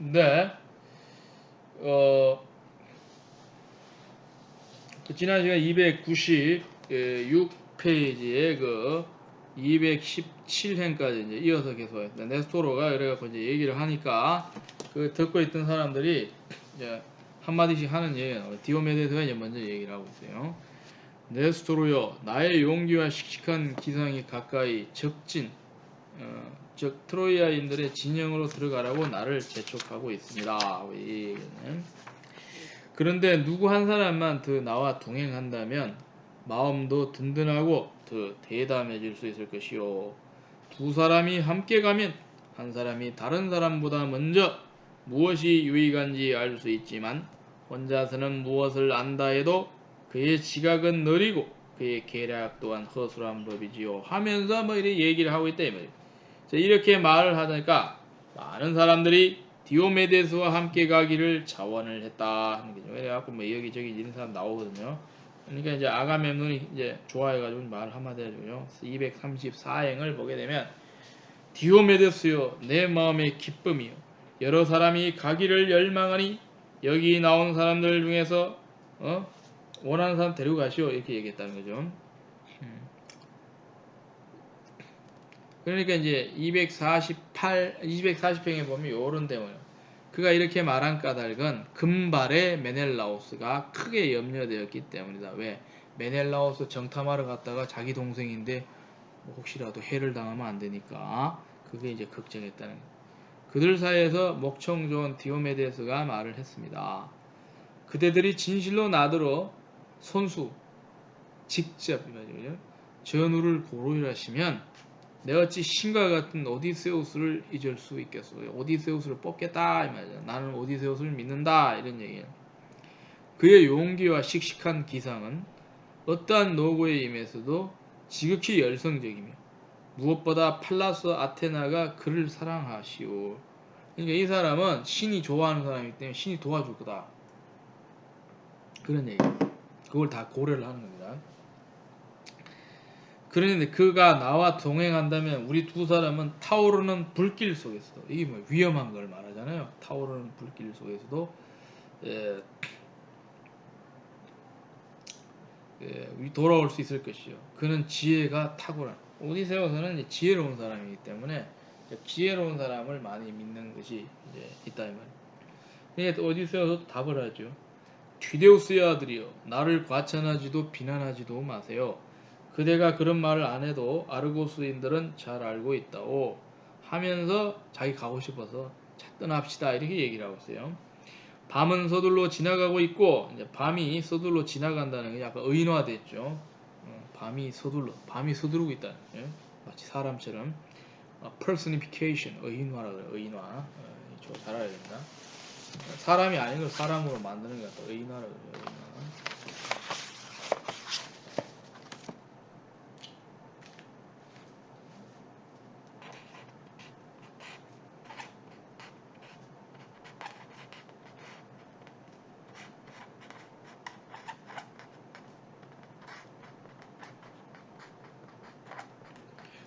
네, 지난 시간 296페이지에 그 217행까지 이제 이어서 계속 했다. 네스토로가 이래갖고 이제 얘기를 하니까 그 듣고 있던 사람들이 이제 한마디씩 하는 얘기가 나와요. 디오메데스가 이제 먼저 얘기를 하고 있어요. 네스토로요, 나의 용기와 씩씩한 기상이 가까이 적진, 즉 트로이아인들의 진영으로 들어가라고 나를 재촉하고 있습니다. 이 얘기는. 그런데 누구 한 사람만 더 나와 동행한다면 마음도 든든하고 더 대담해질 수 있을 것이요. 두 사람이 함께 가면 한 사람이 다른 사람보다 먼저 무엇이 유익한지 알 수 있지만 혼자서는 무엇을 안다 해도 그의 지각은 느리고 그의 계략 또한 허술한 법이지요. 하면서 뭐 이렇게 얘기를 하고 있다 이 말이에요. 이렇게 말을 하니까 많은 사람들이 디오메데스와 함께 가기를 자원을 했다 하는 거죠. 그래갖고 뭐 여기저기 이런 사람 나오거든요. 그러니까 이제 아가멤논이 이제 좋아해가지고 말을 한마디 해주죠. 234행을 보게 되면 디오메데스요, 내 마음의 기쁨이요, 여러 사람이 가기를 열망하니 여기 나온 사람들 중에서 원하는 사람 데리고 가시오 이렇게 얘기했다는 거죠. 그러니까 이제 240행에 보면 요런 대목이에요. 그가 이렇게 말한 까닭은 금발의 메넬라오스가 크게 염려되었기 때문이다. 왜? 메넬라오스 정탐하러 갔다가 자기 동생인데 뭐 혹시라도 해를 당하면 안 되니까 그게 이제 걱정했다는 거예요. 그들 사이에서 목청 좋은 디오메데스가 말을 했습니다. 그대들이 진실로 나더러 손수 직접 전우를 고로히 하시면 내가 어찌 신과 같은 오디세우스를 잊을 수 있겠어요. 오디세우스를 뽑겠다 이 말이야. 나는 오디세우스를 믿는다 이런 얘기예요. 그의 용기와 씩씩한 기상은 어떠한 노고에 임해서도 지극히 열성적이며 무엇보다 팔라스 아테나가 그를 사랑하시오. 그러니까 이 사람은 신이 좋아하는 사람이기 때문에 신이 도와줄 거다. 그런 얘기예요. 그걸 다 고려를 하는 겁니다. 그런데 그가 나와 동행한다면 우리 두 사람은 타오르는 불길 속에서도, 이게 뭐 위험한 걸 말하잖아요. 타오르는 불길 속에서도 돌아올 수 있을 것이요. 그는 지혜가 탁월한, 오디세우스는 지혜로운 사람이기 때문에 지혜로운 사람을 많이 믿는 것이 이제 있다 이 말이에요. 그러니까 오디세우스도 답을 하죠. 튀데우스의 아들이여, 나를 과찬하지도 비난하지도 마세요. 그대가 그런 말을 안 해도 아르고스인들은 잘 알고 있다오 하면서 자기 가고 싶어서 자, 떠납시다 이렇게 얘기를 하고 있어요. 밤은 서둘러 지나가고 있고, 이제 밤이 서둘러 지나간다는 게 약간 의인화됐죠. 밤이 서두르고 있다는 거예요. 마치 사람처럼. personification, 의인화라 그래요. 의인화. 이거 잘 알아야 된다. 사람이 아닌 걸 사람으로 만드는 게 같다. 의인화라 그래요. 의인화.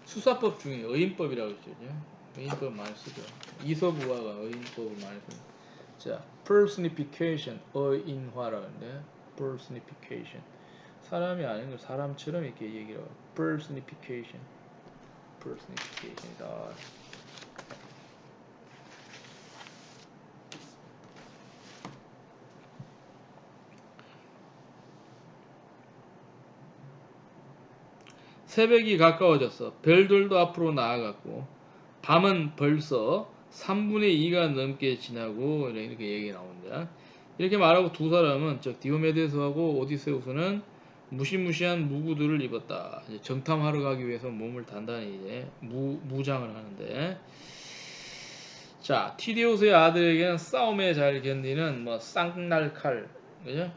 수사법 중에 의인법이라고 있죠. 의인법 많이 쓰죠. 이서부화가 의인법을 많이 쓰죠. 자, personification, 의인화라고 하는데, personification. 사람이 아닌 걸 사람처럼 이렇게 얘기를 하고, personification. personification이다. 새벽이 가까워졌어. 별들도 앞으로 나아갔고, 밤은 벌써 3분의 2가 넘게 지나고, 이렇게 얘기가 나옵니다. 이렇게 말하고 두 사람은, 즉 디오메데스하고 오디세우스는 무시무시한 무구들을 입었다. 이제 정탐하러 가기 위해서 몸을 단단히 이제 무장을 하는데, 자, 티데우스의 아들에게는 싸움에 잘 견디는 뭐 쌍날칼, 그죠?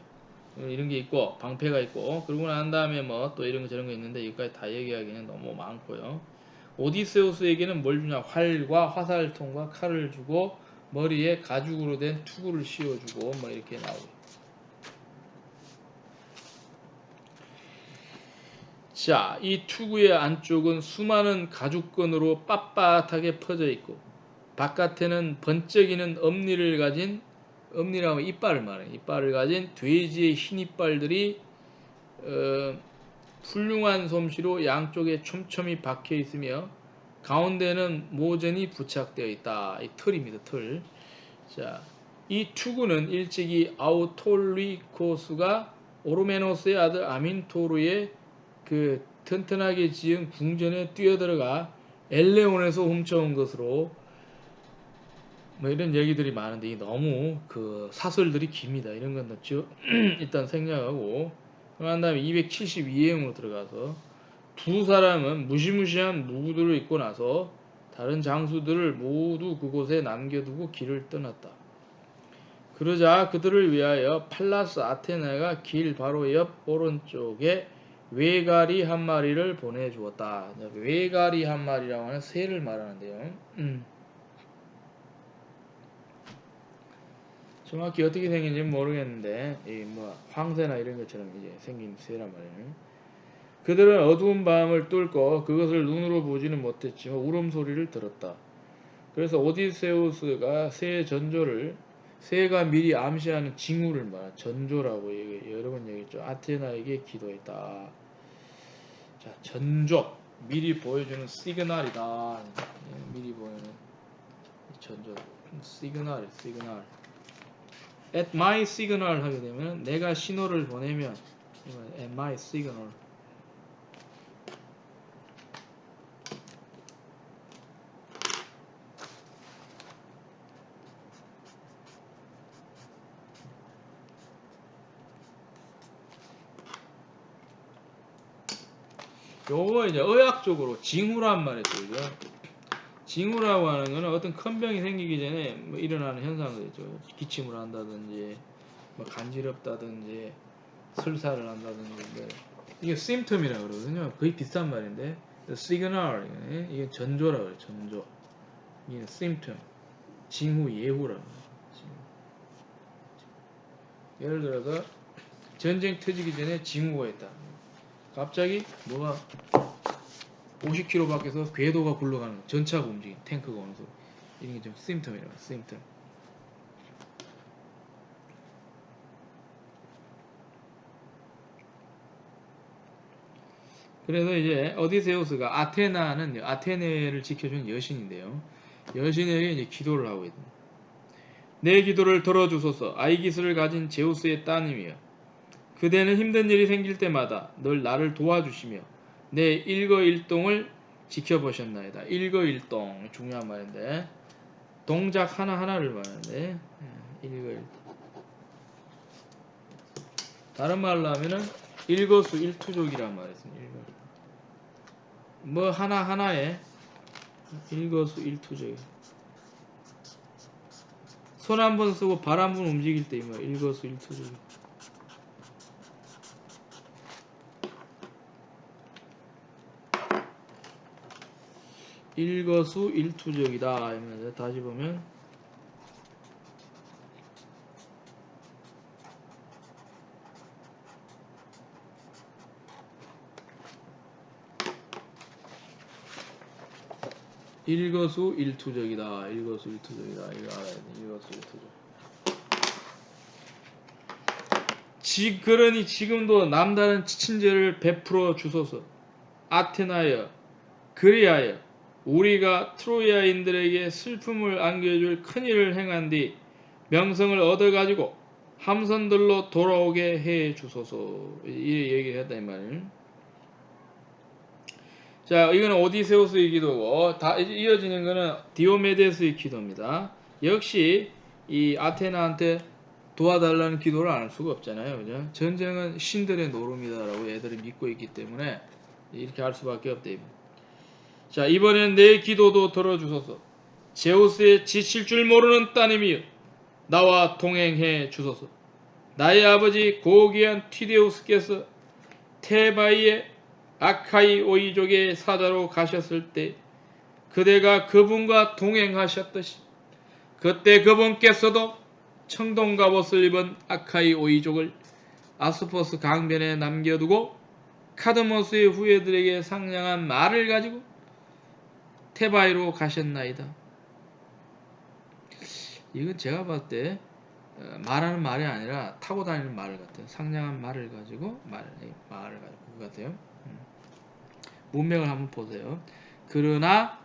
이런 게 있고 방패가 있고, 그러고 난 다음에 뭐 또 이런 거 저런 거 있는데 여기까지 다 얘기하기는 너무 많고요. 오디세우스에게는 뭘 주냐? 활과 화살통과 칼을 주고 머리에 가죽으로 된 투구를 씌워주고 뭐 이렇게 나오고. 자, 이 투구의 안쪽은 수많은 가죽끈으로 빳빳하게 퍼져 있고 바깥에는 번쩍이는 엄니를 가진, 엄니라고 이빨을 말해요. 이빨을 가진 돼지의 흰 이빨들이 훌륭한 솜씨로 양쪽에 촘촘히 박혀 있으며 가운데는 모전이 부착되어 있다. 이 틀입니다. 틀. 자, 이 투구는 일찍이 아우톨리코스가 오르메노스의 아들 아민토르의 그 튼튼하게 지은 궁전에 뛰어들어가 엘레온에서 훔쳐온 것으로 뭐 이런 얘기들이 많은데 너무 그 사설들이 깁니다. 이런 건 넣죠. 일단 생략하고 그런 다음에 272행으로 들어가서 두 사람은 무시무시한 무구들을 입고 나서 다른 장수들을 모두 그곳에 남겨두고 길을 떠났다. 그러자 그들을 위하여 팔라스 아테네가 길 바로 옆 오른쪽에 외가리 한 마리를 보내주었다. 외가리 한 마리라고 하는 새를 말하는데요. 정확히 어떻게 생긴지는 모르겠는데 이 뭐 황새나 이런 것처럼 이제 생긴 새란 말이에요. 그들은 어두운 밤을 뚫고 그것을 눈으로 보지는 못했지만 울음소리를 들었다. 그래서 오디세우스가 새의 전조를 새가 미리 암시하는 징후를 말한 전조라고 여러 번 얘기했죠. 아테나에게 기도했다. 자, 전조 미리 보여주는 시그널이다. 미리 보여주는 전조 시그널. At my signal 하게 되면 내가 신호를 보내면 at my signal. 요거 이제 의학적으로 징후란 말이 쓰죠. 징후라고 하는 거는 어떤 큰 병이 생기기 전에 뭐 일어나는 현상들이죠. 기침을 한다든지, 뭐 간지럽다든지, 설사를 한다든지. 이게 symptom이라고 그러거든요. 거의 비슷한 말인데, signal, 이게 전조라고 그래요. 전조. 이게 symptom, 징후, 예후라고 그래요. 예를 들어서 전쟁 터지기 전에 징후가 있다. 갑자기 뭐가 50km 밖에서 궤도가 굴러가는 거, 전차가 움직인 탱크가 오는 소리. 이런 게 좀 심텀이라고 심텀. 그래서 이제 오디세우스가 아테나는 아테네를 지켜준 여신인데요. 여신에게 이제 기도를 하고 있습니다. 내 기도를 들어주소서. 아이기스를 가진 제우스의 따님이여. 그대는 힘든 일이 생길 때마다 늘 나를 도와주시며 내 일거일동을 지켜보셨나이다. 일거일동 중요한 말인데 동작 하나하나를 말하는데 일거일동. 다른 말로 하면은 일거수일투족이란 말이 있습니다. 뭐 하나하나에 일거수일투족. 손 한 번 쓰고 발 한 번 움직일 때 뭐 일거수일투족. 일거수일투족이다. 다시 보면 일거수일투족이다. 일거수일투족이다. 이거 알아야 돼. 일거수일투족. 그러니 지금도 남다른 친절을 베풀어 주소서. 아테나여, 그리하여 우리가 트로이아인들에게 슬픔을 안겨줄 큰일을 행한 뒤 명성을 얻어가지고 함선들로 돌아오게 해 주소서. 이 얘기를 했다 이 말이에요. 자, 이거는 오디세우스의 기도고 이어지는 거는 디오메데스의 기도입니다. 역시 이 아테나한테 도와달라는 기도를 안 할 수가 없잖아요. 그죠? 전쟁은 신들의 노름이다라고 애들이 믿고 있기 때문에 이렇게 할 수밖에 없다. 자, 이번엔 내 기도도 들어주소서. 제우스의 지칠 줄 모르는 따님이여 나와 동행해 주소서. 나의 아버지 고귀한 티데우스께서 테바이의 아카이 오이족의 사자로 가셨을 때 그대가 그분과 동행하셨듯이 그때 그분께서도 청동 갑옷을 입은 아카이 오이족을 아스포스 강변에 남겨두고 카드모스의 후예들에게 상냥한 말을 가지고 테바이로 가셨나이다. 이건 제가 봤을 때 말하는 말이 아니라 타고 다니는 말을 같아요. 상냥한 말을 가지고 말을 가지고 그거 같아요. 문맥을 한번 보세요. 그러나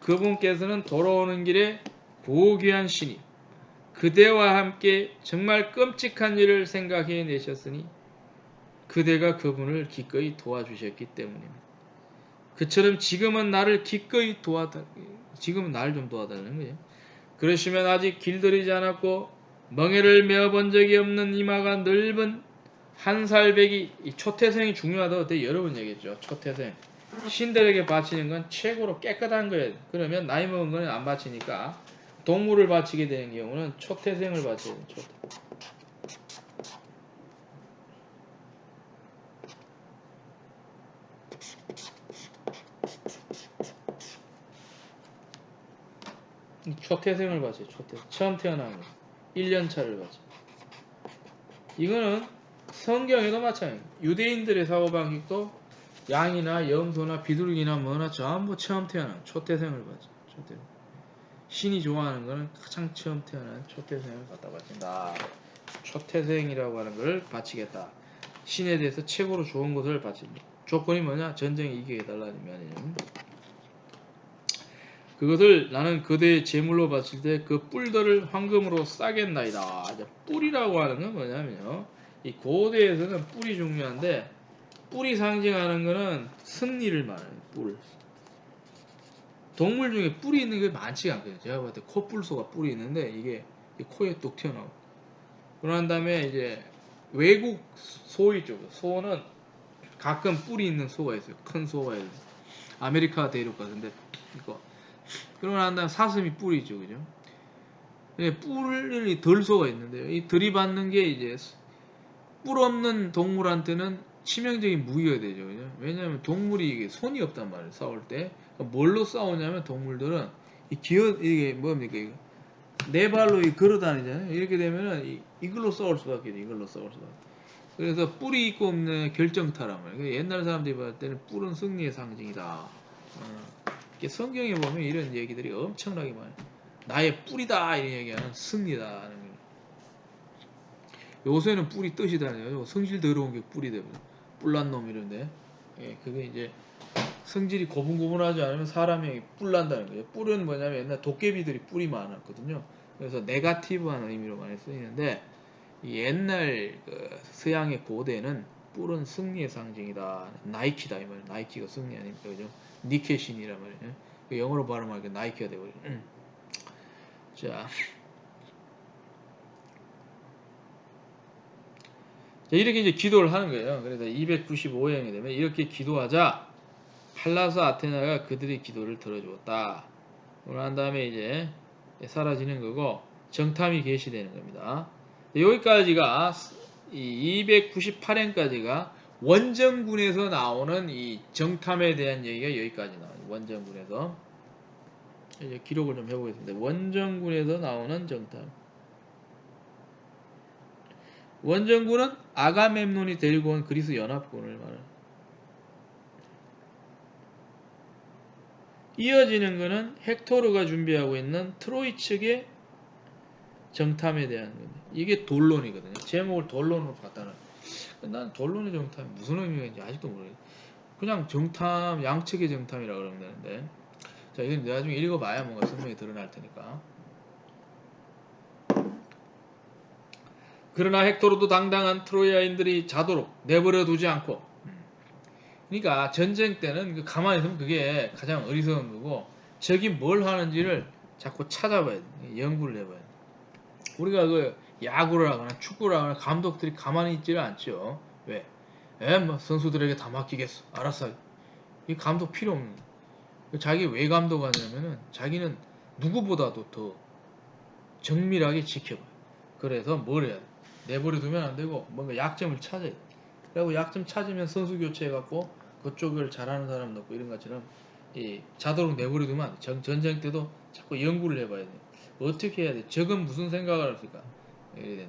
그분께서는 돌아오는 길에 고귀한 신이 그대와 함께 정말 끔찍한 일을 생각해 내셨으니 그대가 그분을 기꺼이 도와주셨기 때문입니다. 그처럼 지금은 나를 기꺼이 지금은 나를 좀 도와달라는 거예요. 그러시면 아직 길들이지 않았고 멍에를 메어본 적이 없는 이마가 넓은 한 살배기, 이 초태생이 중요하다고 되게 여러 번 얘기했죠. 초태생. 신들에게 바치는 건 최고로 깨끗한 거예요. 그러면 나이 먹은 거는 안 바치니까 동물을 바치게 되는 경우는 초태생을 바쳐야 돼요. 초태. 초태생을 바쳐요. 초태생. 처음 태어난 거. 1년차를 바쳐. 이거는 성경에도 마찬가지예요. 유대인들의 사고방식도 양이나 염소나 비둘기나 뭐나 전부 처음 태어난 초태생을 바쳐. 초태생. 신이 좋아하는 거는 가장 처음 태어난 초태생을 갖다 바친다. 초태생이라고 하는 걸 바치겠다. 신에 대해서 최고로 좋은 것을 바칩니다. 조건이 뭐냐? 전쟁에 이기게 해달라는 말이에요. 그것을 나는 그대의 제물로 바칠 때 그 뿔들을 황금으로 싸겠나이다. 뿔이라고 하는 건 뭐냐면요. 이 고대에서는 뿔이 중요한데 뿔이 상징하는 거는 승리를 말해요. 뿔. 동물 중에 뿔이 있는 게 많지가 않거든요. 제가 봤을 때 코뿔소가 뿔이 있는데 이게 코에 뚝 튀어나오고. 그런 다음에 이제 외국 소 있죠. 소는 가끔 뿔이 있는 소가 있어요. 큰 소가 있어요. 아메리카 대륙 같은데 이거. 그러고 난 다음에 사슴이 뿔이 있죠. 그죠? 뿔이 덜 소가 있는데요. 이 들이받는 게 이제 뿔 없는 동물한테는 치명적인 무기가 되죠. 그죠? 왜냐하면 동물이 이게 손이 없단 말이에요. 싸울 때. 뭘로 싸우냐면 동물들은 이게 뭡니까? 이거. 네 발로 걸어 다니잖아요. 이렇게 되면은 이걸로 싸울 수밖에 돼. 이걸로 싸울 수밖에. 그래서 뿔이 있고 없는 결정타란 말이에요. 옛날 사람들이 봤을 때는 뿔은 승리의 상징이다. 성경에 보면 이런 얘기들이 엄청나게 많아요. 나의 뿔이다 이런 얘기하는 승리다. 요새는 뿔이 뜻이 다녀요. 성질 더러운 게 뿔이 되거든. 뿔난 놈 이런데. 예, 그게 이제 성질이 고분고분하지 않으면 사람이 뿔난다는 거예요. 뿔은 뭐냐면 옛날 도깨비들이 뿔이 많았거든요. 그래서 네가티브한 의미로 많이 쓰이는데 이 옛날 서양의 고대는 뿔은 승리의 상징이다. 나이키다 이 말이에요. 나이키가 승리 아닙니까? 그죠? 니케신이란 말이에요. 영어로 발음하니까 나이키가 되거든요. 자. 이렇게 이제 기도를 하는 거예요. 그래서 295행이 되면 이렇게 기도하자 팔라스 아테나가 그들의 기도를 들어주었다. 그런 다음에 이제 사라지는 거고 정탐이 개시되는 겁니다. 여기까지가 이 298행까지가 원정군에서 나오는 이 정탐에 대한 얘기가 여기까지 나와요. 원정군에서 이제 기록을 좀 해보겠습니다. 원정군에서 나오는 정탐. 원정군은 아가멤논이 데리고 온 그리스 연합군을 말해요. 이어지는 것은 헥토르가 준비하고 있는 트로이 측의 정탐에 대한 건데 이게 돌론이거든요. 제목을 돌론으로 갖다는. 난 돌론의 정탐이 무슨 의미가 있는지 아직도 모르겠어요. 그냥 정탐, 양측의 정탐이라고 그러면 되는데 자 이건 나중에 읽어봐야 뭔가 선명히 드러날 테니까. 그러나 헥토르도 당당한 트로이아인들이 자도록 내버려 두지 않고 그러니까 전쟁 때는 가만히 있으면 그게 가장 어리석은 거고 적이 뭘 하는지를 자꾸 찾아봐야 돼. 연구를 해봐야 돼. 우리가 그 야구를 하거나 축구를 하거나 감독들이 가만히 있지를 않죠. 왜? 뭐 선수들에게 다 맡기겠어. 알았어. 이 감독 필요 없는 거야. 자기 왜 감독하냐면은 자기는 누구보다도 더 정밀하게 지켜봐요. 그래서 뭘 해야 돼? 내버려 두면 안 되고 뭔가 약점을 찾아야 돼. 그리고 약점 찾으면 선수 교체해갖고 그쪽을 잘하는 사람 넣고 이런 것처럼 자도록 내버려 두면 안 돼. 전쟁 때도 자꾸 연구를 해봐야 돼. 어떻게 해야 돼? 적은 무슨 생각을 할까? 이래야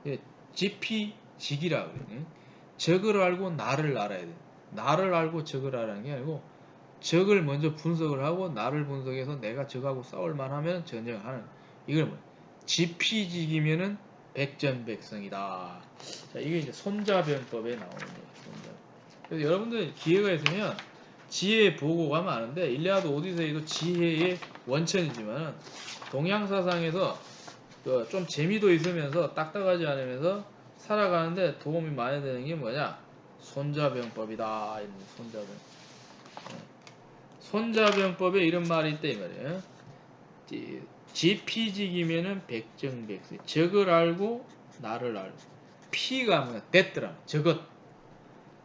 되네. 지피지기라 그러네. 적을 알고 나를 알아야 돼. 나를 알고 적을 알아는 게 아니고 적을 먼저 분석을 하고 나를 분석해서 내가 적하고 싸울 만하면 전쟁을 하는 이걸 뭐야? 지피지기면은 백전백승이다. 자, 이게 이제 손자병법에 나오는 거예요. 손자. 그래서 여러분들 기회가 있으면 지혜 보고가 많은데 일리아드 오디세이도 지혜의 원천이지만 동양 사상에서 좀 재미도 있으면서 딱딱하지 않으면서 살아가는데 도움이 많이 되는 게 뭐냐? 손자병법이다. 손자병. 손자병법에 이런 말이 있다 이 말이에요. 지피지기면은 백정백승. 적을 알고 나를 알고. 피가 뭐야? 됐더라. 적은.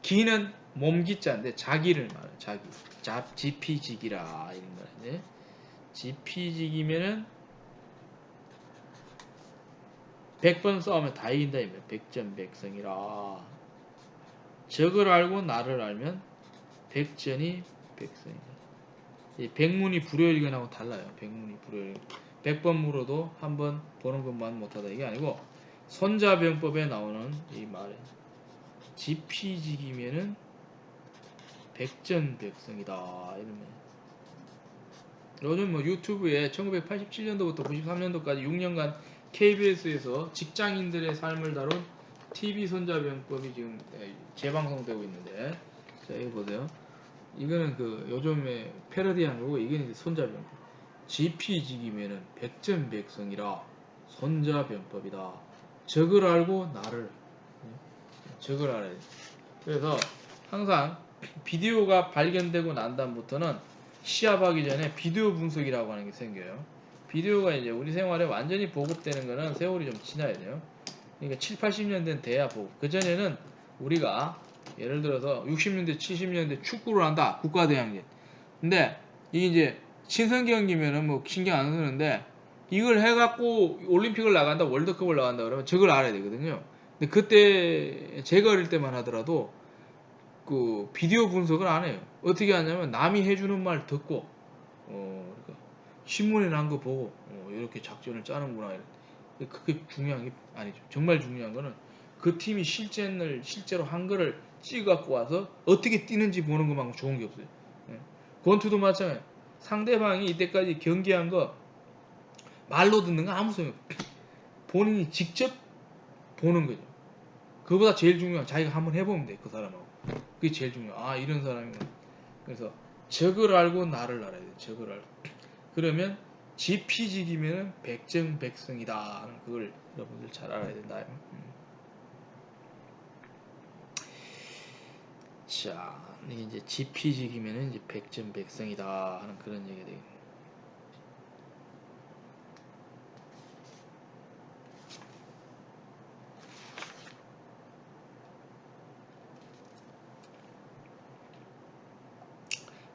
기는 몸기자인데 자기를 말해. 자기. 지피지기라 이런 말인데. 지피지기면은 100번 싸우면 다 이긴다 이거야. 백전백승이라. 적을 알고 나를 알면 백전이 백승이다. 이 백문이 불여일견하고 달라요. 백문이 불여일견. 100번 물어도 한 번 보는 것만 못하다 이게 아니고 손자병법에 나오는 이 말에 지피지기면은 백전백승이다 이러면 요즘 뭐 유튜브에 1987년도부터 93년도까지 6년간 KBS에서 직장인들의 삶을 다룬 TV 손자병법이 지금 재방송되고 있는데 자 이거 보세요. 이거는 그 요즘에 패러디한 거고 이게 이제 손자병법. 지피지기면은 백전백승이라 손자병법이다. 적을 알고 나를 적을 알아야 돼. 그래서 항상 비디오가 발견되고 난 다음부터는 시합하기 전에 비디오 분석이라고 하는 게 생겨요. 비디오가 이제 우리 생활에 완전히 보급되는 거는 세월이 좀 지나야 돼요. 그러니까 7, 80년 된 돼야 보급. 그전에는 우리가 예를 들어서 60년대, 70년대 축구를 한다. 국가대항전. 근데 이게 이제 친선 경기면은 뭐 신경 안 쓰는데 이걸 해갖고 올림픽을 나간다, 월드컵을 나간다 그러면 저걸 알아야 되거든요. 근데 그때 제가 어릴 때만 하더라도 그 비디오 분석을 안 해요. 어떻게 하냐면 남이 해주는 말 듣고 그러니까 신문에 난 거 보고 이렇게 작전을 짜는구나. 그게 중요한 게 아니죠. 정말 중요한 거는 그 팀이 실제로 한 거를 찍어갖고 와서 어떻게 뛰는지 보는 것만큼 좋은 게 없어요. 예. 권투도 마찬가지. 상대방이 이때까지 경기한 거 말로 듣는 거 아무 소용 없어요. 본인이 직접 보는 거죠. 그보다 제일 중요한 자기가 한번 해보면 돼. 그 사람하고. 그게 제일 중요해. 아 이런 사람이구나. 그래서 적을 알고 나를 알아야 돼. 적을 알고. 그러면 지피지기면은 백정백승이다 하는 그걸 여러분들 잘 알아야 된다. 자, 이게 이제 지피지기면은 이제 백전백승이다 하는 그런 얘기가 되겠네.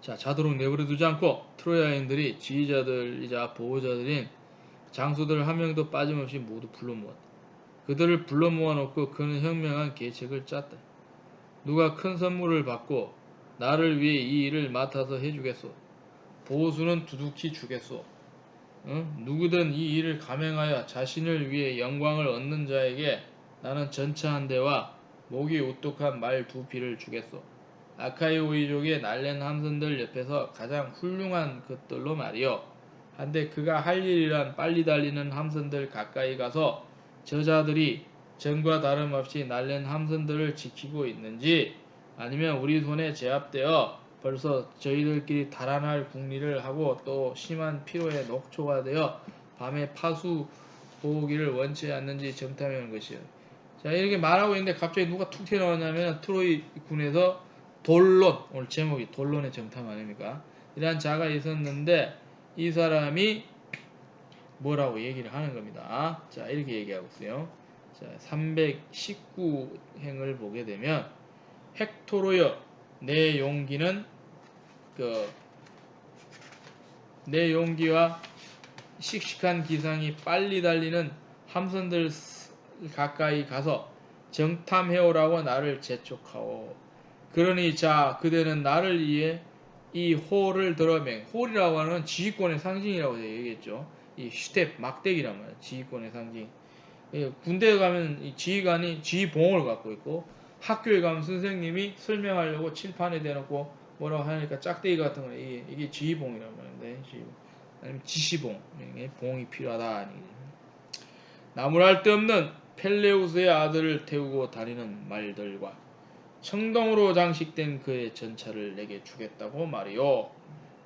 자, 자도록 내버려 두지 않고 트로야인들이 지휘자들이자 보호자들인 장수들 한 명도 빠짐없이 모두 불러 모았다. 그들을 불러 모아놓고 그는 현명한 계책을 짰다. 누가 큰 선물을 받고 나를 위해 이 일을 맡아서 해주겠소. 보수는 두둑히 주겠소. 누구든 이 일을 감행하여 자신을 위해 영광을 얻는 자에게 나는 전차 한 대와 목이 우뚝한 말 2匹를 주겠소. 아카이오이족의 날랜 함선들 옆에서 가장 훌륭한 것들로 말이요. 한데 그가 할 일이란 빨리 달리는 함선들 가까이 가서 저자들이 전과 다름없이 날랜 함선들을 지키고 있는지 아니면 우리 손에 제압되어 벌써 저희들끼리 달아날 궁리를 하고 또 심한 피로에 녹초가 되어 밤에 파수 보기를 원치 않는지 정탐하는 것이요. 자 이렇게 말하고 있는데 갑자기 누가 툭 튀어나오냐면 트로이 군에서 돌론, 오늘 제목이 돌론의 정탐 아닙니까? 이러한 자가 있었는데 이 사람이 뭐라고 얘기를 하는 겁니다. 자 이렇게 얘기하고 있어요. 자 319행을 보게 되면 헥토로여 내 용기는 내 용기와 씩씩한 기상이 빨리 달리는 함선들 가까이 가서 정탐해오라고 나를 재촉하오. 그러니 자 그대는 나를 위해 이 호를 들어맹. 홀이라고 하는 지휘권의 상징이라고 얘기했죠. 이 슈텝 막대기란 말이에요. 지휘권의 상징. 군대에 가면 이 지휘관이 지휘봉을 갖고 있고 학교에 가면 선생님이 설명하려고 칠판에 대놓고 뭐라고 하니까 짝대기 같은 거 이게 지휘봉이란 말인데 지휘봉. 아니면 지시봉 봉이 필요하다. 나무랄 데 없는 펠레우스의 아들을 태우고 다니는 말들과 청동으로 장식된 그의 전차를 내게 주겠다고 말이요.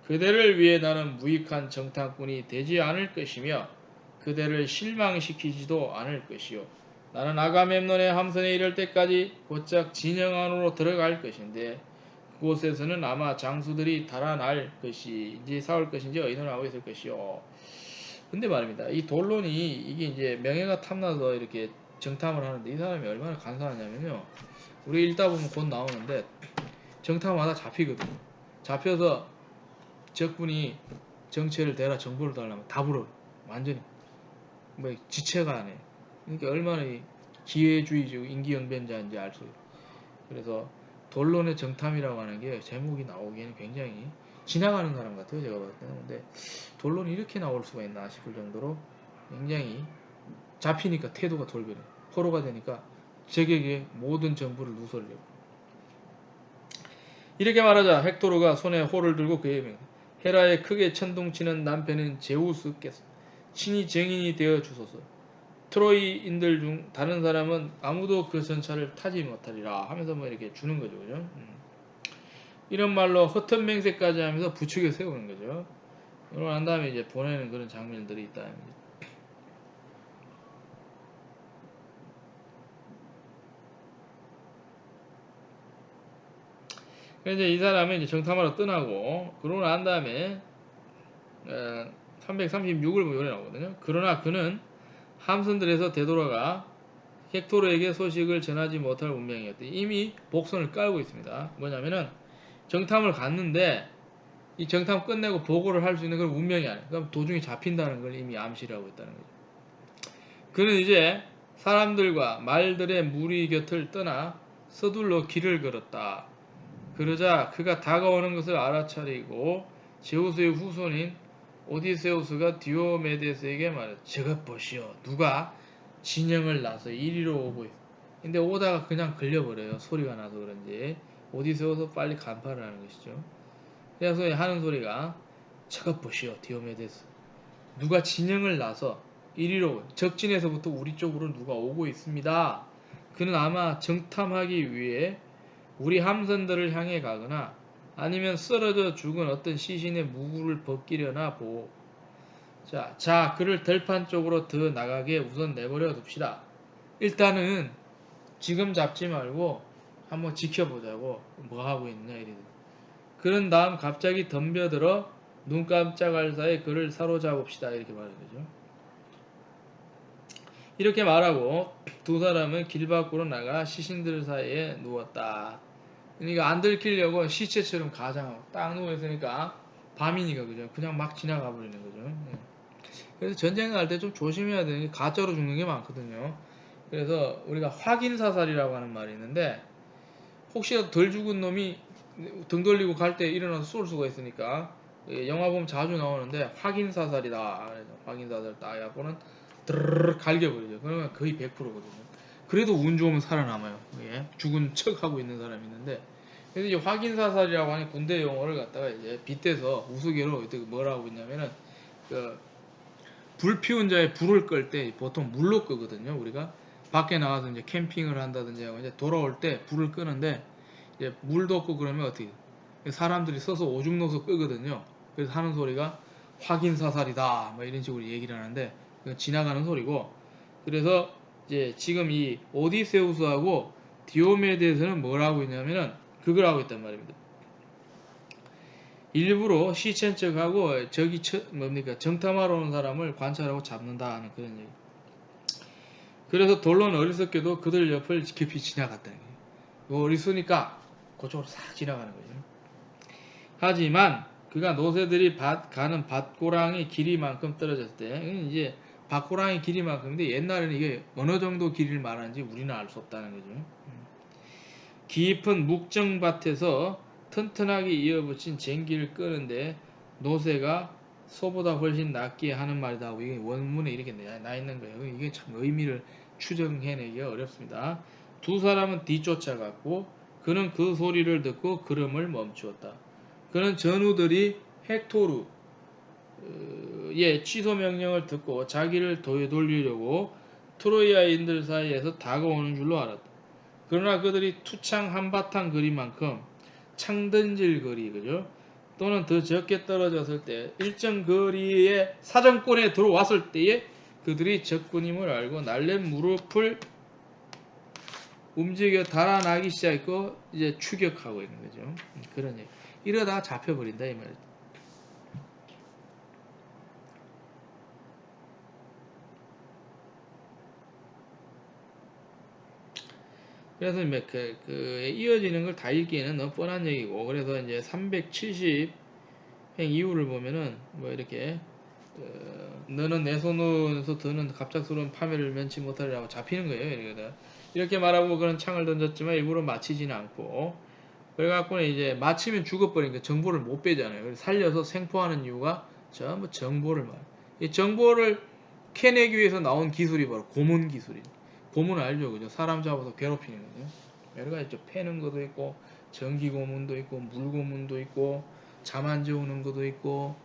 그대를 위해 나는 무익한 정탐꾼이 되지 않을 것이며 그대를 실망시키지도 않을 것이요. 나는 아가멤논의 함선에 이를 때까지 곧장 진영 안으로 들어갈 것인데 그곳에서는 아마 장수들이 달아날 것인지 싸울 것인지 의논하고 있을 것이요. 근데 말입니다. 이 돌론이 이게 이제 명예가 탐나서 이렇게 정탐을 하는데 이 사람이 얼마나 간사하냐면요. 우리 읽다 보면 곧 나오는데 정탐하다 잡히거든요. 잡혀서 적군이 정체를 대라 정보를 달라면 다 불어. 완전히 뭐 지체가 안 해. 그러니까 얼마나 기회주의적 인기응변자인지 알 수 있어요. 그래서 돌론의 정탐이라고 하는 게 제목이 나오기에는 굉장히 지나가는 사람 같아요. 제가 봤을 때는. 근데 돌론이 이렇게 나올 수가 있나 싶을 정도로 굉장히 잡히니까 태도가 돌변해. 포로가 되니까 적에게 모든 정보를 누설려고. 이렇게 말하자 헥토르가 손에 호를 들고 그에게 명했다. 헤라의 크게 천둥치는 남편인 제우스께서 친히 증인이 되어 주소서. 트로이인들 중 다른 사람은 아무도 그 전차를 타지 못하리라 하면서 뭐 이렇게 주는 거죠. 그죠? 이런 말로 허튼 맹세까지 하면서 부추겨 세우는 거죠. 그러고 난 다음에 이제 보내는 그런 장면들이 있다. 그래서 이제 이 사람은 이제 정탐하러 떠나고 그러고 난 다음에 336을 보면 나오거든요. 그러나 그는 함선들에서 되돌아가 헥토르에게 소식을 전하지 못할 운명이었대. 이미 복선을 깔고 있습니다. 뭐냐면은 정탐을 갔는데 이 정탐 끝내고 보고를 할 수 있는 그런 운명이 아니에요. 그럼 도중에 잡힌다는 걸 이미 암시를 하고 있다는 거죠. 그는 이제 사람들과 말들의 무리 곁을 떠나 서둘러 길을 걸었다. 그러자 그가 다가오는 것을 알아차리고 제우스의 후손인 오디세우스가 디오메데스에게 말했다. 저것 보시오. 누가 진영을 나서 이리로 오고 있어. 근데 오다가 그냥 걸려버려요. 소리가 나서 그런지. 오디세우스 빨리 간파를 하는 것이죠. 그래서 하는 소리가 저것 보시오. 디오메데스. 누가 진영을 나서 이리로 적진에서부터 우리 쪽으로 누가 오고 있습니다. 그는 아마 정탐하기 위해 우리 함선들을 향해 가거나 아니면 쓰러져 죽은 어떤 시신의 무구를 벗기려나 보오. 자, 그를 들판 쪽으로 더 나가게 우선 내버려 둡시다. 일단은 지금 잡지 말고 한번 지켜보자고 뭐 하고 있느냐 이래. 그런 다음 갑자기 덤벼들어 눈 깜짝할 사이에 그를 사로잡읍시다 이렇게 말하는 거죠. 이렇게 말하고 두 사람은 길 밖으로 나가 시신들 사이에 누웠다. 그러니까 안 들키려고 시체처럼 가장하고 딱 누워있으니까 밤이니까 그죠. 그냥 막 지나가 버리는 거죠. 그래서 전쟁 갈 때 좀 조심해야 되는 게 가짜로 죽는 게 많거든요. 그래서 우리가 확인사살이라고 하는 말이 있는데 혹시라도 덜 죽은 놈이 등 돌리고 갈 때 일어나서 쏠 수가 있으니까 영화 보면 자주 나오는데 확인사살이다. 확인사살 딱 해갖고는 드르르 갈겨버리죠. 그러면 거의 100%거든요. 그래도 운 좋으면 살아남아요. 죽은 척 하고 있는 사람이 있는데 그래서 이제 확인사살이라고 하는 군대 용어를 갖다가 이제 빗대서 우스개로 뭐라고 있냐면은 불 피운 자에 불을 끌 때 보통 물로 끄거든요. 우리가 밖에 나가서 이제 캠핑을 한다든지 하고 이제 돌아올 때 불을 끄는데 이제 물도 없고 그러면 어떻게 사람들이 서서 오줌 넣어서 끄거든요. 그래서 하는 소리가 확인 사살이다 뭐 이런 식으로 얘기를 하는데 지나가는 소리고 그래서 이제 지금 이 오디세우스하고 디오메데스는 뭘 하고 있냐면은 그걸 하고 있단 말입니다. 일부러 시체인 척하고 저기 뭡니까 정탐하러 오는 사람을 관찰하고 잡는다 하는 그런 얘기. 그래서 돌론 어리석게도 그들 옆을 깊이 지나갔다는 거예요. 어리석으니까 그쪽으로 싹 지나가는 거죠. 하지만 그가 노새들이 가는 밭고랑이 길이만큼 떨어졌을 때 이제 밭고랑이 길이만큼인데 옛날에는 이게 어느 정도 길이를 말하는지 우리는 알 수 없다는 거죠. 깊은 묵정밭에서 튼튼하게 이어붙인 쟁기를 끄는데 노새가 소보다 훨씬 낫게 하는 말이다 하고 이게 원문에 이렇게 나 있는 거예요. 이게 참 의미를 추정해내기가 어렵습니다. 두 사람은 뒤쫓아갔고 그는 그 소리를 듣고 걸음을 멈추었다. 그는 전우들이 헥토르의 취소 명령을 듣고 자기를 되돌리려고 트로이아인들 사이에서 다가오는 줄로 알았다. 그러나 그들이 투창 한바탕 거리만큼 창던질 거리, 그죠? 또는 더 적게 떨어졌을 때 일정 거리의 사정권에 들어왔을 때에 그들이 적군임을 알고 날랜 무릎을 움직여 달아나기 시작했고 이제 추격하고 있는 거죠. 그런 얘기. 이러다가 잡혀버린다 이 말이죠. 그래서 이어지는 걸 다 읽기에는 너무 뻔한 얘기고, 그래서 이제 370행 이후를 보면은 뭐 이렇게 너는 내 손에서 드는 갑작스러운 파멸을 면치 못하리라고 잡히는 거예요. 이렇게 말하고 그런 창을 던졌지만 일부러 맞히지는 않고, 그래갖고는 이제 맞히면 죽어버리니까 정보를 못 빼잖아요. 그래서 살려서 생포하는 이유가 전부 정보를 말. 이 정보를 캐내기 위해서 나온 기술이 바로 고문 기술입니다. 고문 알죠, 그죠? 사람 잡아서 괴롭히는 거죠. 여러 가지 있죠. 패는 것도 있고, 전기 고문도 있고, 물 고문도 있고, 잠 안 재우는 것도 있고,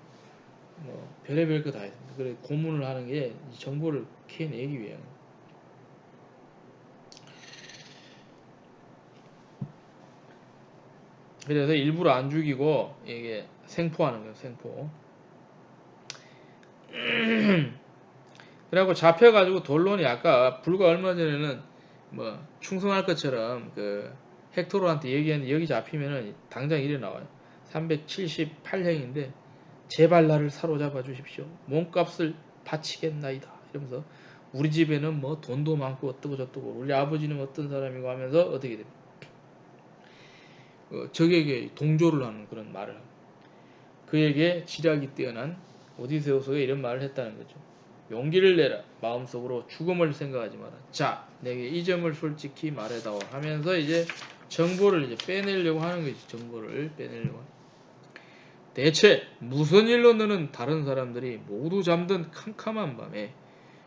뭐 별의별 거 다 있습니다. 그래 고문을 하는 게 정보를 캐내기 위한. 그래서 일부러 안 죽이고 이게 생포하는 거예요. 생포. 그래갖고 잡혀가지고 돌론이 아까 불과 얼마 전에는 뭐 충성할 것처럼 그 헥토르한테 얘기했는데 여기 잡히면은 당장 이래 나와요. 378행인데 제발 나를 사로잡아 주십시오. 몸값을 바치겠나이다. 이러면서 우리 집에는 뭐 돈도 많고 어떠고 저떠고 우리 아버지는 어떤 사람이고 하면서 어떻게 됩니까? 적에게 동조를 하는 그런 말을 합니다. 그에게 지략이 뛰어난 오디세우스가 이런 말을 했다는 거죠. 용기를 내라. 마음속으로 죽음을 생각하지 마라. 자, 내게 이 점을 솔직히 말해다오 하면서 이제 정보를 이제 빼내려고 하는 거지. 정보를 빼내려고. 대체 무슨 일로 너는 다른 사람들이 모두 잠든 캄캄한 밤에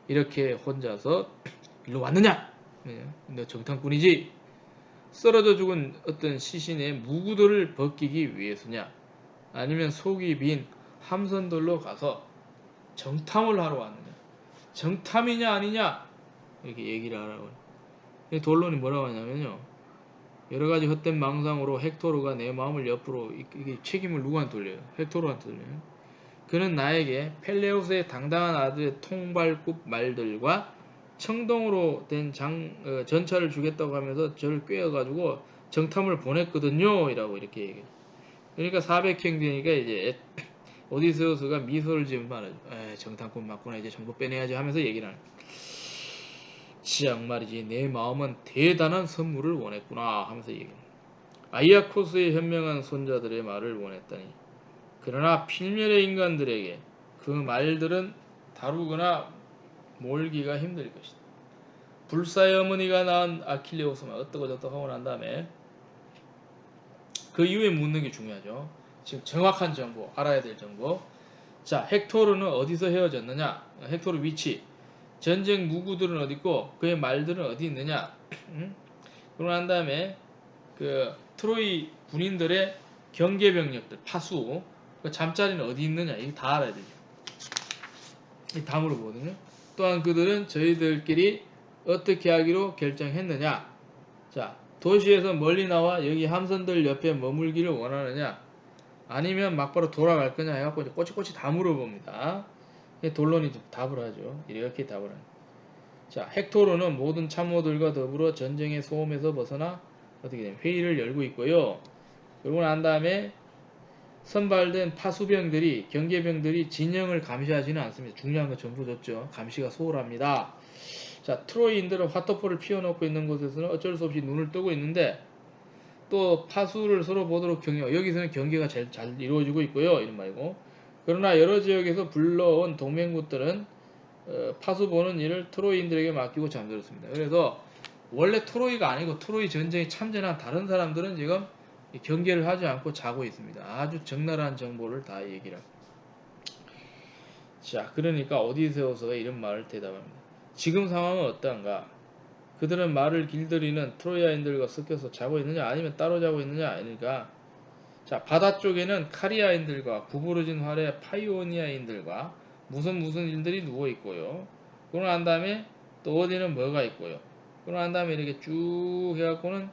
이렇게 혼자서 일로 왔느냐? 너 정탐꾼이지? 쓰러져 죽은 어떤 시신의 무구들을 벗기기 위해서냐? 아니면 속이 빈 함선들로 가서 정탐을 하러 왔느냐? 정탐이냐 아니냐? 이렇게 얘기를 하라고. 돌론이 뭐라고 하냐면요. 여러 가지 헛된 망상으로 헥토르가 내 마음을 옆으로 이게 책임을 누구한테 돌려요? 헥토르한테 돌려요. 그는 나에게 펠레우스의 당당한 아들의 통발굽 말들과 청동으로 된 전차를 주겠다고 하면서 저를 꿰어가지고 정탐을 보냈거든요. 이라고 이렇게 얘기해요. 그러니까 400행 되니까 이제 오디세우스가 미소를 지으면 말하죠. 정탐꾼 맞구나. 이제 정보 빼내야지 하면서 얘기를 하는 거예요. 지양 말이지 내 마음은 대단한 선물을 원했구나 하면서 얘기해요. 아이아코스의 현명한 손자들의 말을 원했다니. 그러나 필멸의 인간들에게 그 말들은 다루거나 몰기가 힘들 것이다. 불사의 어머니가 낳은 아킬레우스만 어떠고 저떠고 하고 난 다음에 그 이후에 묻는 게 중요하죠. 지금 정확한 정보, 알아야 될 정보. 자, 헥토르는 어디서 헤어졌느냐? 헥토르 위치. 전쟁 무구들은 어디 있고 그의 말들은 어디 있느냐? 그러고 난 다음에 그 트로이 군인들의 경계 병력들, 파수, 그 잠자리는 어디 있느냐? 이거 다 알아야 되죠. 이 다 물어보거든요. 또한 그들은 저희들끼리 어떻게 하기로 결정했느냐? 자, 도시에서 멀리 나와 여기 함선들 옆에 머물기를 원하느냐? 아니면 막바로 돌아갈 거냐 해갖고 이제 꼬치꼬치 다 물어봅니다. 돌론이 답을 하죠. 이렇게 답을 합니다. 자, 헥토르는 모든 참모들과 더불어 전쟁의 소음에서 벗어나 어떻게 되면 회의를 열고 있고요. 그러고 난 다음에 선발된 파수병들이 경계병들이 진영을 감시하지는 않습니다. 중요한 거 전부 줬죠. 감시가 소홀합니다. 자, 트로이인들은 화토포를 피워놓고 있는 곳에서는 어쩔 수 없이 눈을 뜨고 있는데 또 파수를 서로 보도록 경계, 여기서는 경계가 제일 잘 이루어지고 있고요. 이런 말이고. 그러나 여러 지역에서 불러온 동맹국들은 파수 보는 일을 트로이인들에게 맡기고 잠들었습니다. 그래서 원래 트로이가 아니고 트로이 전쟁에 참전한 다른 사람들은 지금 경계를 하지 않고 자고 있습니다. 아주 적나라한 정보를 다 얘기를 합니다. 자, 그러니까 오디세우스가 이런 말을 대답합니다. 지금 상황은 어떠한가? 그들은 말을 길들이는 트로이아인들과 섞여서 자고 있느냐 아니면 따로 자고 있느냐. 그러니까 자, 바다 쪽에는 카리아인들과 구부러진 활의 파이오니아인들과 무슨 일들이 누워 있고요. 그러고 난 다음에 또 어디는 뭐가 있고요. 그러고 난 다음에 이렇게 쭉 해갖고는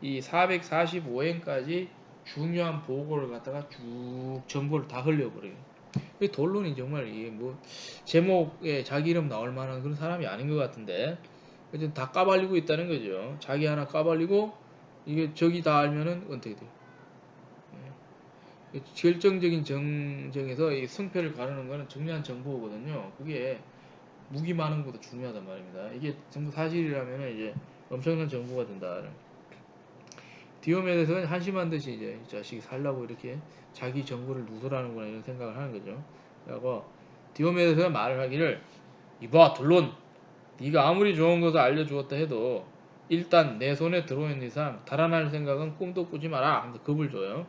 이 445행까지 중요한 보고를 갖다가 쭉 정보를 다 흘려버려요. 이 돌론이 정말 이게 뭐 제목에 자기 이름 나올 만한 그런 사람이 아닌 것 같은데 그래서 다 까발리고 있다는 거죠. 자기 하나 까발리고 이게 저기 다 알면은 어떻게 돼요? 결정적인 정쟁에서 이 승패를 가르는 거는 중요한 정보거든요. 그게 무기 많은 것도 중요하단 말입니다. 이게 전부 사실이라면 이제 엄청난 정보가 된다. 디오메데스는 한심한 듯이 이제 이 자식이 살라고 이렇게 자기 정보를 누설하는구나 이런 생각을 하는 거죠. 그리고 디오메데스가 말을 하기를 이봐 둘론 네가 아무리 좋은 것을 알려주었다 해도 일단 내 손에 들어오는 이상 달아날 생각은 꿈도 꾸지 마라. 하면서 겁을 줘요.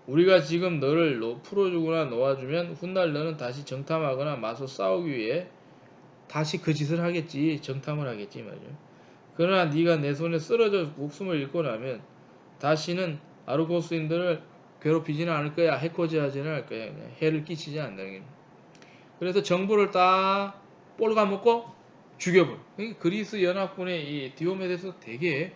우리가 지금 너를 풀어주거나 놓아주면 훗날 너는 다시 정탐하거나 맞서 싸우기 위해 다시 그 짓을 하겠지. 정탐을 하겠지 말이죠. 그러나 네가 내 손에 쓰러져 목숨을 잃고 나면 다시는 아르고스인들을 괴롭히지는 않을 거야. 해코지하지는 않을 거야. 해를 끼치지 않는다는 게. 그래서 정보를 다 꼴가먹고 죽여버려. 그리스 연합군의 이 디오메데스 되게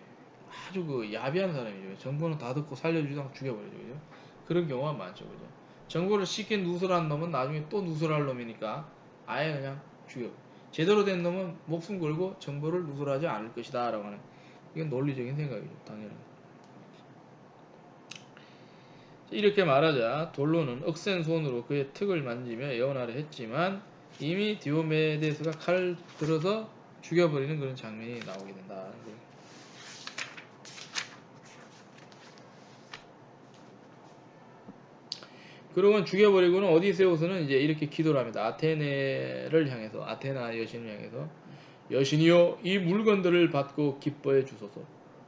아주 그 야비한 사람이죠. 정보는 다 듣고 살려주다가 죽여버리죠. 그죠? 그런 경우가 많죠. 그죠? 정보를 쉽게 누설한 놈은 나중에 또 누설할 놈이니까 아예 그냥 죽여버려. 제대로 된 놈은 목숨 걸고 정보를 누설하지 않을 것이다 라고 하는 이건 논리적인 생각이죠. 당연히. 이렇게 말하자 돌로는 억센 손으로 그의 턱을 만지며 예언하려 했지만 이미 디오메데스가 칼을 들어서 죽여버리는 그런 장면이 나오게 된다. 그러고는 죽여버리고는 오디세우스는 이제 이렇게 기도를 합니다. 아테네를 향해서, 아테나 여신을 향해서 여신이여 이 물건들을 받고 기뻐해 주소서.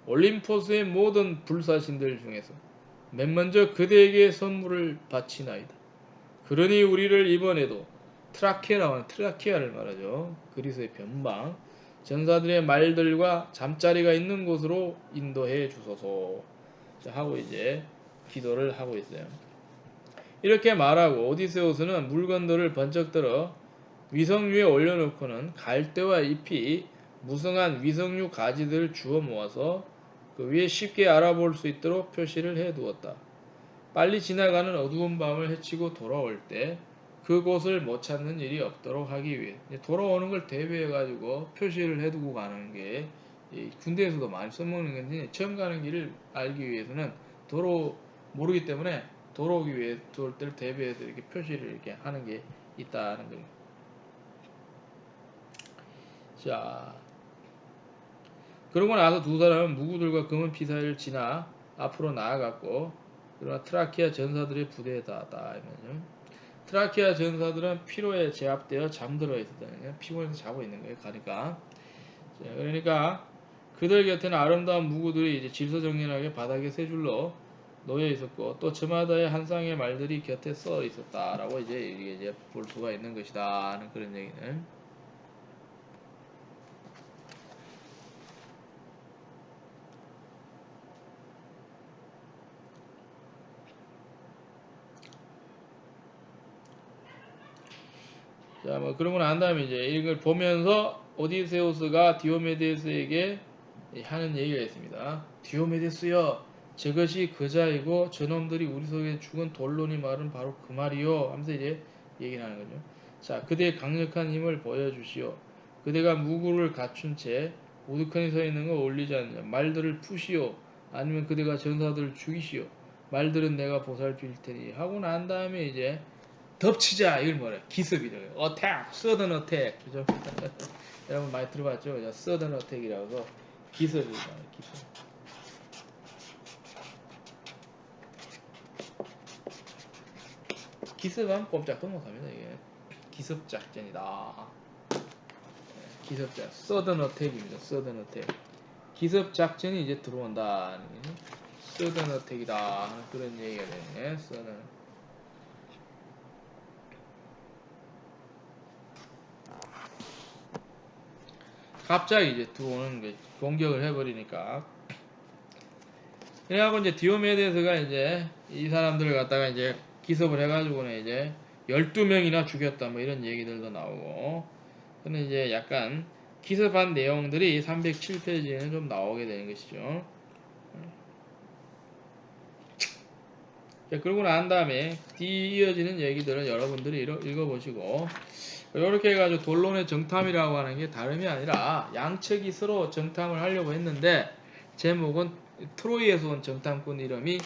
올림포스의 모든 불사신들 중에서 맨 먼저 그대에게 선물을 바치나이다. 그러니 우리를 이번에도 트라키아를 말하죠. 그리스의 변방 전사들의 말들과 잠자리가 있는 곳으로 인도해 주소서 하고 이제 기도를 하고 있어요. 이렇게 말하고 오디세우스는 물건들을 번쩍 들어 위성 위에 올려놓고는 갈대와 잎이 무성한 위성류 가지들을 주워 모아서 그 위에 쉽게 알아볼 수 있도록 표시를 해두었다. 빨리 지나가는 어두운 밤을 헤치고 돌아올 때 그곳을 못 찾는 일이 없도록 하기 위해 돌아오는 걸 대비해 가지고 표시를 해두고 가는 게 군대에서도 많이 써먹는 건데 처음 가는 길을 알기 위해서는 도로 모르기 때문에 돌아오기 위해 돌 때를 대비해서 이렇게 표시를 이렇게 하는 게 있다는 거예요. 자, 그러고 나서 두 사람은 무구들과 검은 피사를 지나 앞으로 나아갔고 그러나 트라키아 전사들의 부대에 닿았다. 트라키아 전사들은 피로에 제압되어 잠들어 있었다는 거예요. 피곤해서 자고 있는 거예요. 가니까. 자, 그러니까 그들 곁에는 아름다운 무구들이 이제 질서정연하게 바닥에 세 줄로 놓여 있었고 또 저마다의 한 쌍의 말들이 곁에 써 있었다라고 이제 볼 수가 있는 것이다 하는 그런 얘기는. 자, 뭐 그러고 난 다음에 이제 이걸 보면서 오디세우스가 디오메데스에게 하는 얘기가 있습니다. 디오메데스여, 저것이 그자이고 저놈들이 우리 속에 죽은 돌론이 말은 바로 그 말이요. 하면서 이제 얘기를 하는 거죠. 자, 그대의 강력한 힘을 보여주시오. 그대가 무구를 갖춘 채 우두커니 서 있는 거 올리지 않냐. 말들을 푸시오. 아니면 그대가 전사들을 죽이시오. 말들은 내가 보살필 테니 하고 난 다음에 이제 덮치자 이걸 뭐래 기습이래. 어택, 서든 어택, 그죠? 여러분 많이 들어봤죠? 서든 어택이라고 기습이다. 기습. 기습은 꼼짝도 못합니다. 이게 기습 작전이다. 기습 작, 서든 어택입니다. 서든 어택. 기습 작전이 이제 들어온다. 서든 어택이다 하는 그런 얘기가 되네. 서든. 갑자기 이제 들어오는 게 공격을 해버리니까. 그래갖고 이제 디오메데스가 이제 이 사람들을 갖다가 이제 기습을 해가지고는 이제 12명이나 죽였다 뭐 이런 얘기들도 나오고. 근데 이제 약간 기습한 내용들이 307페이지에는 좀 나오게 되는 것이죠. 자, 그러고 난 다음에 뒤 이어지는 얘기들은 여러분들이 읽어보시고 이렇게 해가지고 본론의 정탐이라고 하는 게 다름이 아니라 양측이 서로 정탐을 하려고 했는데 제목은 트로이에서 온 정탐꾼 이름이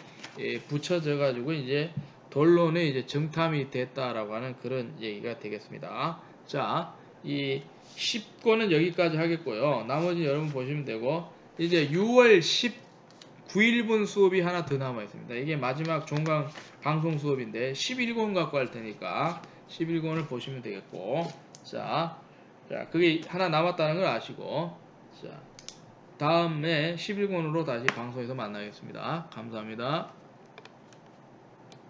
붙여져 가지고 이제 본론에 이제 정탐이 됐다라고 하는 그런 얘기가 되겠습니다. 자, 이 10권은 여기까지 하겠고요. 나머지 여러분 보시면 되고 이제 6월 19일분 수업이 하나 더 남아 있습니다. 이게 마지막 종강 방송 수업인데 11권 갖고 할 테니까 11권을 보시면 되겠고 자, 그게 하나 남았다는 걸 아시고 자, 다음에 11권으로 다시 방송에서 만나겠습니다. 감사합니다.